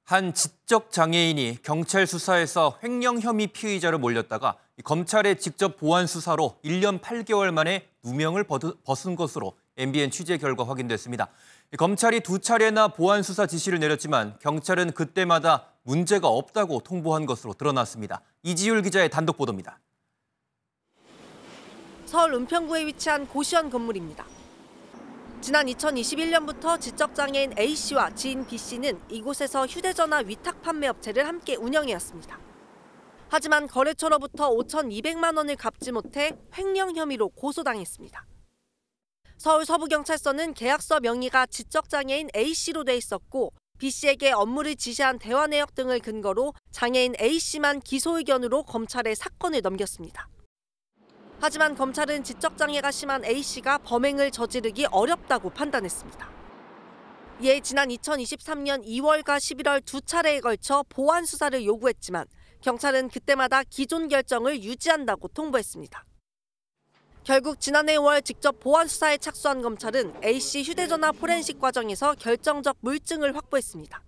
한 지적 장애인이 경찰 수사에서 횡령 혐의 피의자로 몰렸다가 검찰의 직접 보완 수사로 1년 8개월 만에 누명을 벗은 것으로 MBN 취재 결과 확인됐습니다. 검찰이 2차례나 보완 수사 지시를 내렸지만 경찰은 그때마다 문제가 없다고 통보한 것으로 드러났습니다. 이지율 기자의 단독 보도입니다. 서울 은평구에 위치한 고시원 건물입니다. 지난 2021년부터 지적장애인 A씨와 지인 B씨는 이곳에서 휴대전화 위탁 판매 업체를 함께 운영해왔습니다. 하지만 거래처로부터 5,200만 원을 갚지 못해 횡령 혐의로 고소당했습니다. 서울 서부경찰서는 계약서 명의가 지적장애인 A씨로 돼 있었고 B씨에게 업무를 지시한 대화 내역 등을 근거로 장애인 A씨만 기소 의견으로 검찰에 사건을 넘겼습니다. 하지만 검찰은 지적장애가 심한 A씨가 범행을 저지르기 어렵다고 판단했습니다. 이에 지난 2023년 2월과 11월 2차례에 걸쳐 보완 수사를 요구했지만 경찰은 그때마다 기존 결정을 유지한다고 통보했습니다. 결국 지난해 5월 직접 보완 수사에 착수한 검찰은 A씨 휴대전화 포렌식 과정에서 결정적 물증을 확보했습니다.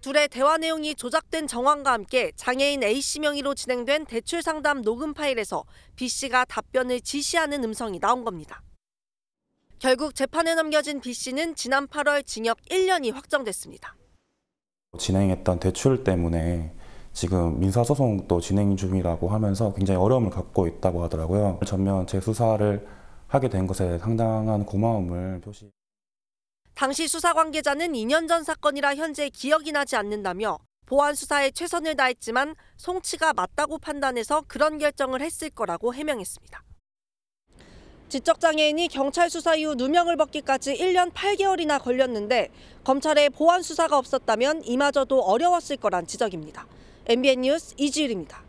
둘의 대화 내용이 조작된 정황과 함께 장애인 A씨 명의로 진행된 대출 상담 녹음 파일에서 B씨가 답변을 지시하는 음성이 나온 겁니다. 결국 재판에 넘겨진 B씨는 지난 8월 징역 1년이 확정됐습니다. 진행했던 대출 때문에 지금 민사소송도 진행 중이라고 하면서 굉장히 어려움을 갖고 있다고 하더라고요. 전면 재수사를 하게 된 것에 상당한 고마움을 표시. 당시 수사 관계자는 2년 전 사건이라 현재 기억이 나지 않는다며 보완 수사에 최선을 다했지만 송치가 맞다고 판단해서 그런 결정을 했을 거라고 해명했습니다. 지적장애인이 경찰 수사 이후 누명을 벗기까지 1년 8개월이나 걸렸는데 검찰의 보완 수사가 없었다면 이마저도 어려웠을 거란 지적입니다. MBN 뉴스 이지율입니다.